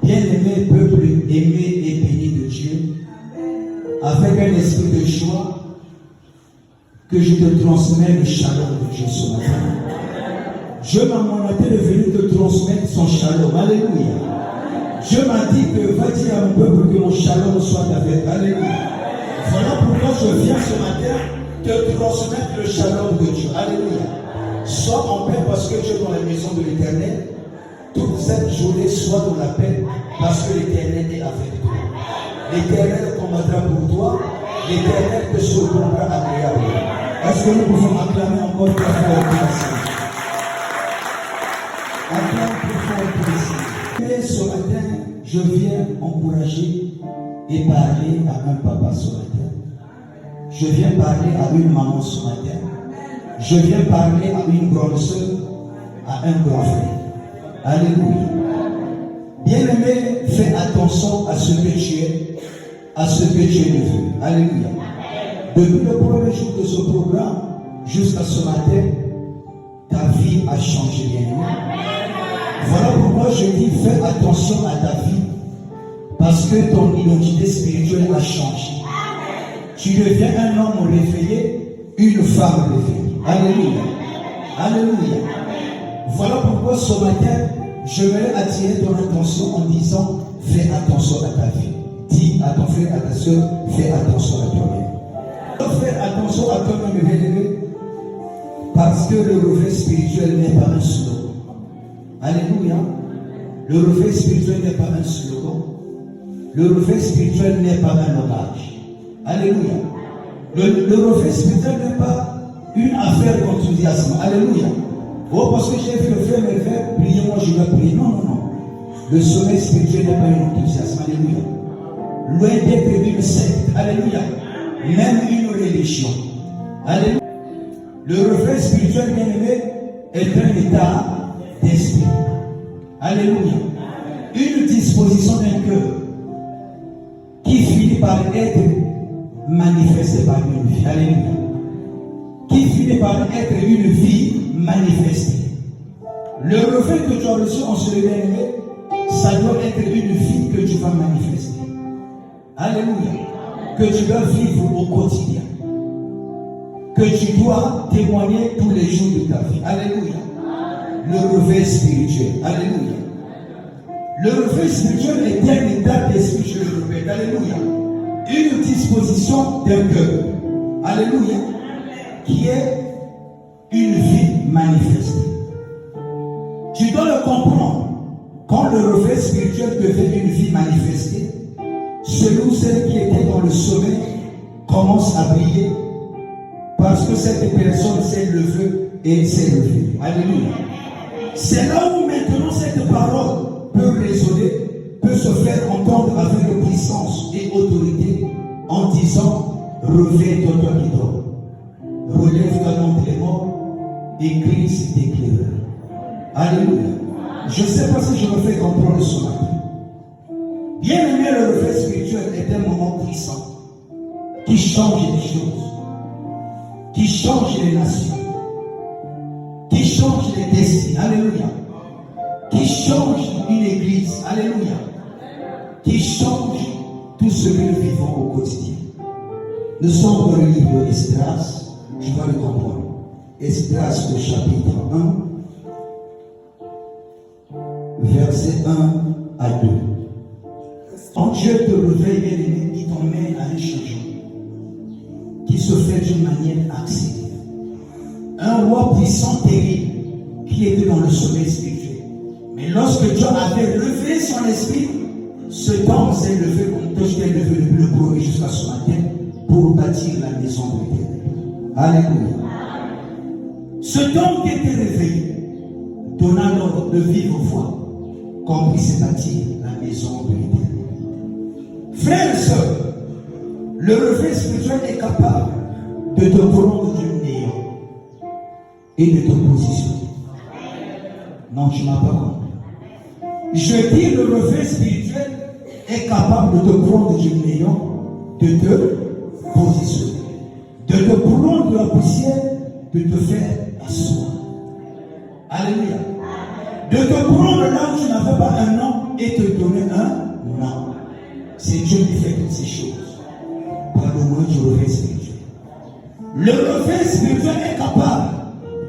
Bien-aimé peuple aimé et béni de Dieu, avec un esprit de joie, que je te transmets le shalom de Dieu ce matin. Dieu m'a mandaté de venir te transmettre son shalom. Alléluia. Dieu m'a dit que va dire à mon peuple que mon shalom soit avec. Alléluia. Voilà pourquoi je viens ce matin te transmettre le shalom de Dieu. Alléluia. Sois en paix parce que tu es dans la maison de l'Éternel. Toute cette journée, sois dans la paix parce que l'Éternel est avec toi. L'Éternel combattra pour toi. L'Éternel te surprendra agréable. Est-ce que nous pouvons acclamer encore très fort pour ça? Acclame plus fort pour ça. Et ce matin, je viens encourager et parler à un papa ce matin. Je viens parler à une maman ce matin. Je viens parler à une grande soeur, à un grand frère. Alléluia. Bien-aimé, fais attention à ce que tu es, à ce que tu es devenu. Alléluia. Depuis le premier jour de ce programme jusqu'à ce matin, ta vie a changé, bien-aimé. Voilà pourquoi je dis fais attention à ta vie, parce que ton identité spirituelle a changé. Tu deviens un homme réveillé, une femme réveillée. Alléluia. Alléluia. Voilà pourquoi ce matin, je vais attirer ton attention en disant fais attention à ta vie. Dis à ton frère, à ta soeur, fais attention à toi-même. Fais attention à toi-même, bien-aimé, parce que le réveil spirituel n'est pas un slogan. Alléluia. Le réveil spirituel n'est pas un slogan. Le réveil spirituel n'est pas un langage. Alléluia. Le réveil spirituel n'est pas une affaire d'enthousiasme. Alléluia. Oh, parce que j'ai vu le frère me faire prier, moi je vais prier. Non, non, non. Le sommeil spirituel n'est pas un enthousiasme. Alléluia. Loin d'être une secte. Alléluia. Même une religion. Alléluia. Le réveil spirituel, bien-aimé, est un état d'esprit. Alléluia. Une disposition d'un cœur qui finit par être manifestée par une vie. Alléluia. Qui finit par être une vie manifestée. Le réveil que tu as reçu en ce bien-aimé, ça doit être une vie que tu vas manifester. Alléluia. Que tu dois vivre au quotidien. Que tu dois témoigner tous les jours de ta vie. Alléluia. Le réveil spirituel. Alléluia. Le réveil spirituel est un état d'esprit, je le répète. Alléluia. Une disposition d'un cœur. Alléluia. Qui est une vie manifestée. Tu dois le comprendre. Quand le réveil spirituel devient une vie manifestée, celui ou celle qui était dans le sommeil commence à briller parce que cette personne s'est levée et s'est levée. Alléluia. C'est là où maintenant cette parole peut résonner, peut se faire entendre avec puissance et autorité en disant réveille-toi toi qui dors. Relève-toi donc les morts et Christ t'éclairera. Alléluia. Je ne sais pas si je me fais comprendre ce matin. Bien aimé, le réveil spirituel est un moment puissant qui change les choses, qui change les nations, qui change les destinées. Alléluia. Qui change une église. Alléluia. Qui change tout ce que nous vivons au quotidien. Nous sommes dans le livre d'Esdras. Tu vas le comprendre. Esdras, le chapitre 1, verset 1 à 2. Quand Dieu te réveille, bien-aimé, il t'emmène à un changement qui se fait d'une manière accélérée. Un roi puissant, terrible, qui était dans le sommeil spirituel. Mais lorsque Dieu avait levé son esprit, ce temps s'est levé comme toi, je t'ai levé depuis le premier jusqu'à ce matin pour bâtir la maison de l'Éternel. Alléluia. Ce temps qui était réveillé donna l'ordre de vivre foi, comme il s'est bâtir la maison de l'Éternel. Frères et sœurs, le réveil spirituel est capable de te prendre du néant et de te positionner. Non, tu n'as pas compris. Je dis le réveil spirituel est capable de te prendre du néant, de te positionner, de te prendre de la poussière, de te faire asseoir. Alléluia. De te prendre là où tu n'avais pas un nom et te donner un nom. C'est Dieu qui fait toutes ces choses. Par le moyen du réveil spirituel. Le réveil spirituel est capable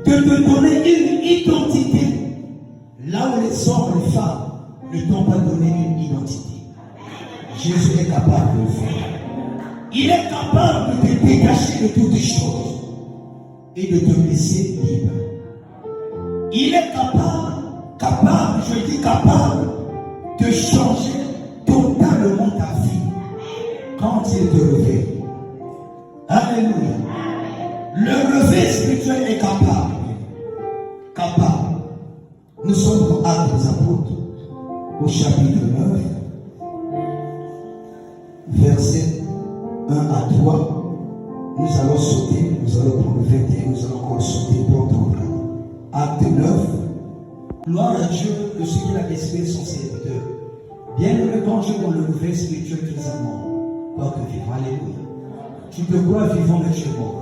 de te donner une identité. Là où les hommes et les femmes ne t'ont pas donné une identité. Jésus est capable de le faire. Il est capable de te dégager de toutes les choses et de te laisser libre. Il est capable, je dis capable, de changer totalement ta vie quand il te réveille. Alléluia. Le réveil spirituel est capable. Capable. Nous sommes dans Actes des Apôtres, au chapitre 9, verset 1 à 3. Nous allons sauter, nous allons prendre le 21, nous allons encore sauter pour entendre. Acte 9. Gloire à Dieu de ce qu'il a espéré son serviteur. Bien-aimé, quand Dieu dans le réveil spirituel, tu es un mort. Pas que vivant, alléluia. Tu te crois vivant, mais tu es mort.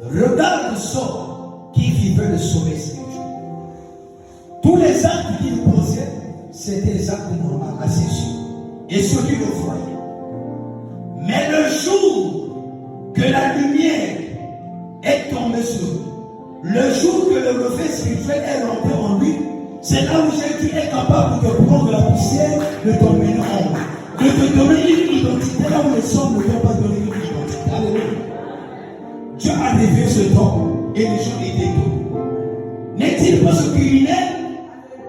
Regarde le sort qui vivait le sommeil spirituel. Tous les actes qu'il posait, c'était les actes normaux, à ses yeux. Et ceux qui le voyaient. Mais le jour que la lumière est tombée sur lui, le jour que le réveil spirituel est rentré en lui, c'est là où Jésus est capable de prendre la poussière, de t'emmener en haut, de te donner une identité là où les hommes ne t'ont pas donné une identité. Alléluia. Dieu a révélé ce temps et les gens étaient étonnés. N'est-il pas ce qu'il est?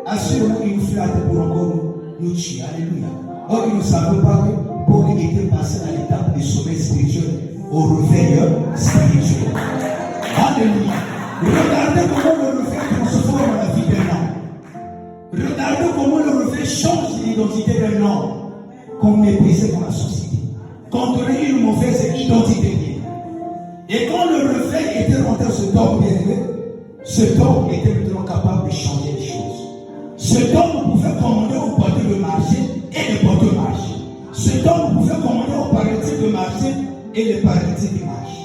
Assurément, il nous flatte pour encore nous tuer. Alléluia. Or, il ne savait pas que Paul était passé à l'étape du sommeil spirituel au réveil spirituel. Alléluia. Regardez comment le réveil transforme la vie d'un homme. Regardez comment le réveil change l'identité d'un homme. Comme méprisé dans la société. Contrôler une mauvaise identité. Et quand le réveil était rentré dans ce temps bien-aimé, cet homme était maintenant capable de changer les choses. Cet homme pouvait commander aux porteurs de marcher et les porteurs marcher. Cet homme pouvait commander aux paralytiques de marcher et les paralytiques de marcher.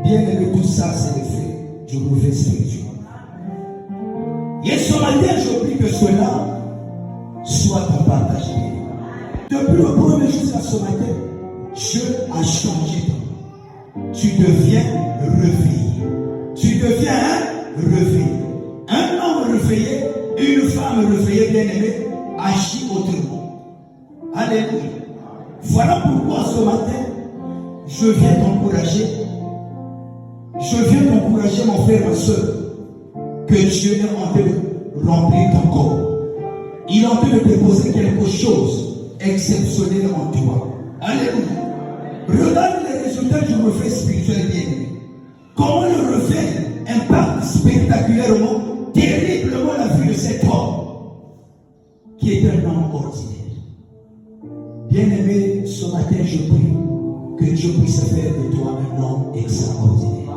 Bien-aimé, tout ça, c'est l'effet du réveil spirituel. Et ce matin, je prie que cela soit ton partage. Depuis le premier jour jusqu'à ce matin, Dieu a changé ton vie. Tu deviens réveillé. Tu deviens réveillé. Un homme réveillé, une femme réveillée, bien-aimée, agit autrement. Alléluia. Voilà pourquoi ce matin, je viens t'encourager. Je viens t'encourager, mon frère, ma soeur, que Dieu est en train de remplir ton corps. Il est en train de déposer quelque chose exceptionnel en toi. Alléluia. Regarde les résultats du réveil spirituel bien-aimé. Comment le réveil impacte spectaculairement, terriblement la vie de cet homme qui est un homme ordinaire. Bien-aimé, ce matin je prie que Dieu puisse faire de toi un homme extraordinaire.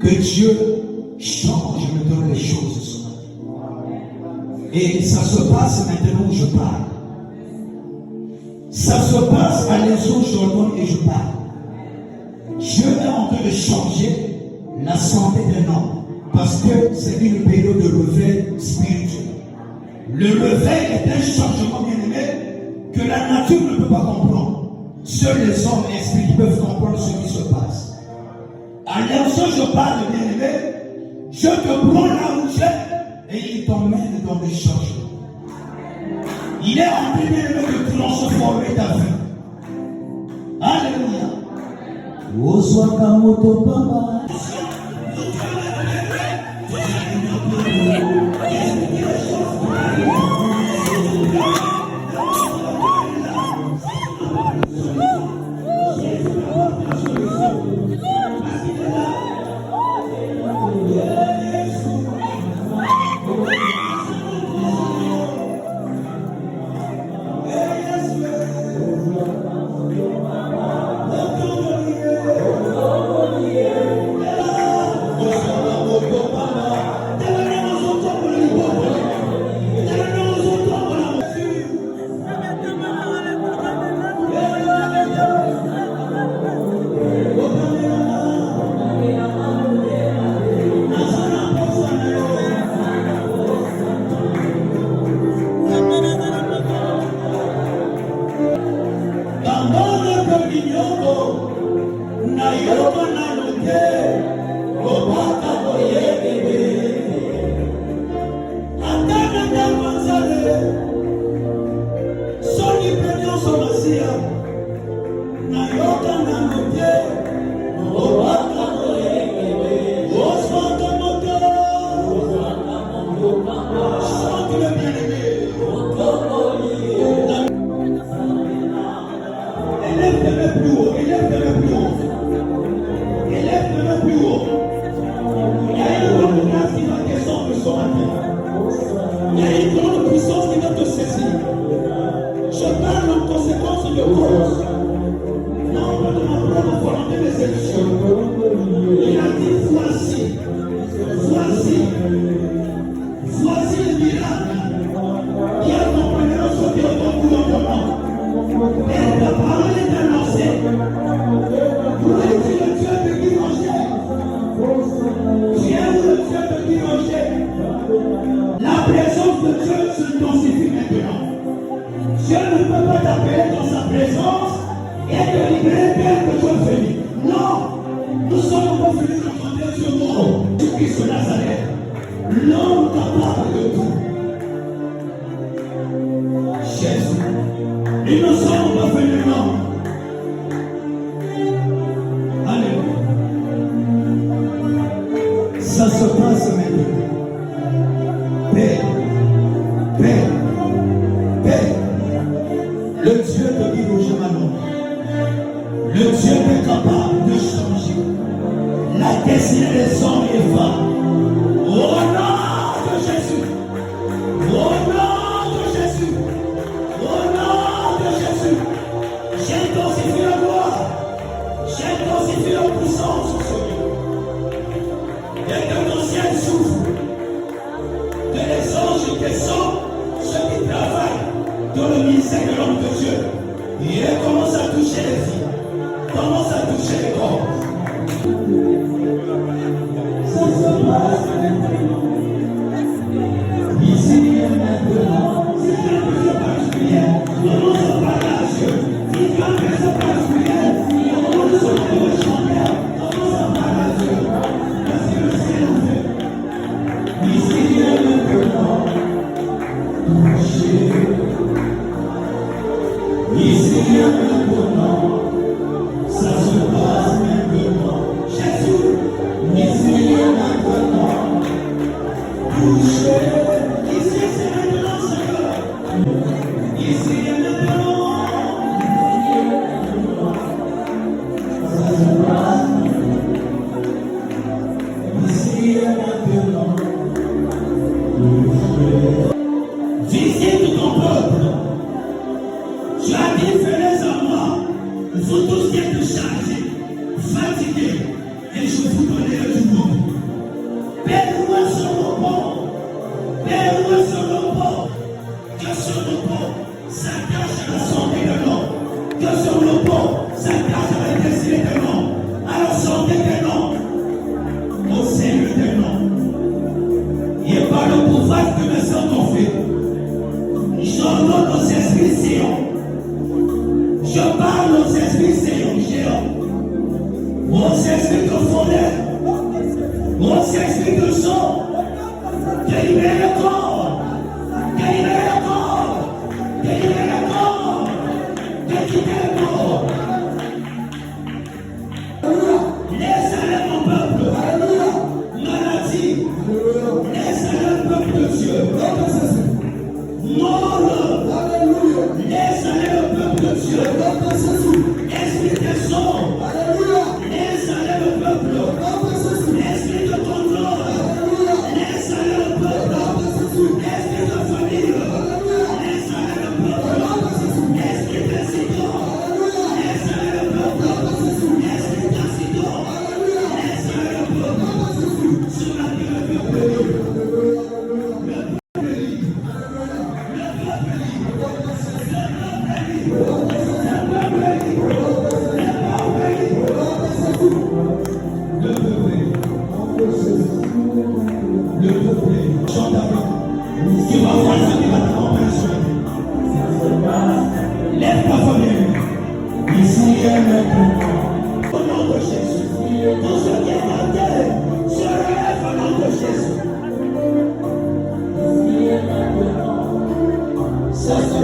Que Dieu change maintenant les choses ce matin. Et ça se passe maintenant où je parle. Ça se passe à l'Eau Jordan et je parle. Dieu est en train de changer la santé d'un homme parce que c'est une période de réveil spirituel. Le réveil est un changement bien-aimé que la nature ne peut pas comprendre. Seuls les hommes esprits peuvent comprendre ce qui se passe. À l'instant où je parle bien-aimé, je te prends là où tu es et il t'emmène dans des changements. Il est en train de transformer ta vie. Alléluia. élève de la plus haut. Élève de la plus haut. Il y a une grande grâce qui va descendre ce matin. Il y a une grande puissance qui va te saisir. Je parle en conséquence de cause. Non, pas de ma propre volonté, mais c'est Dieu. Il a dit voici le miracle qui accompagnera ce qui est au gouvernement. Et la parole est annoncée. Pour être le Dieu de qui manger. Dieu ou le Dieu de qui manger. La présence de Dieu s'intensifie maintenant. Dieu ne peut pas t'appeler dans sa présence et te libérer quelque chose venu. Non, nous sommes pas venus raconter ce mot. Jésus-Christ de Nazareth, l'homme capable de tout. Jésus, nous ne sommes pas venus non. Alléluia. Ça se passe maintenant. Paix, paix, paix. Le Dieu de Guy Manon, le Dieu qui est capable de changer la destinée des hommes et des femmes. Au nom de Jésus, au nom de Jésus, au nom de Jésus, j'intensifie la gloire, j'intensifie la puissance sur ce lieu. Et que ton ciel souffre, que les anges qui sont ceux qui travaillent dans le ministère de l'homme de Dieu, il commence à toucher les filles, commence à toucher les corps. Ça se passe maintenant. Ici et maintenant. C'est quelque chose de particulier. Commence par là, Dieu. C'est quelque chose de particulier. Commence par le chanteur. Commence par là, Dieu. Parce que le ciel en fait. Ici et maintenant. Toucher. Ici et maintenant. Ça se passe maintenant. Jésus, ici et maintenant. Touchez. Ici c'est maintenant, Seigneur. Ici et maintenant. Ça se passe. Ici et maintenant. Visite ton peuple. Tu as dit, venez à moi. Vous tous qui êtes chargés, fatigués, et je vous donnerai du repos. Père-moi ce repos. Père-moi ce repos. Que ce repos s'attache à la santé de l'homme. Que ce repos s'attache à la destinée de l'homme. À la santé de l'homme. Au Seigneur de l'homme. Et par le pouvoir que me sont fait, j'ordonne aux esprits séants. Je parle aux esprits géants, aux esprits de fondeur, aux esprits de sang, que libère le corps, que libère le corps, que libère le corps, que libère le corps. Laisse aller mon peuple, maladie, laisse aller le peuple de Dieu, mort, laisse aller le peuple de Dieu. Esprit de sang, laisse aller le peuple. Esprit de contrôle, laisse aller le peuple. Esprit de famille, laisse aller le peuple. Esprit d'accident, laisse aller le peuple. Esprit d'accident, laisse aller le peuple. Sur la vie du peuple. Lève ta famille. Ici et maintenant. Au nom de Jésus. Tout ce qui est en terre se relève au nom de Jésus. Ici et maintenant. Ça se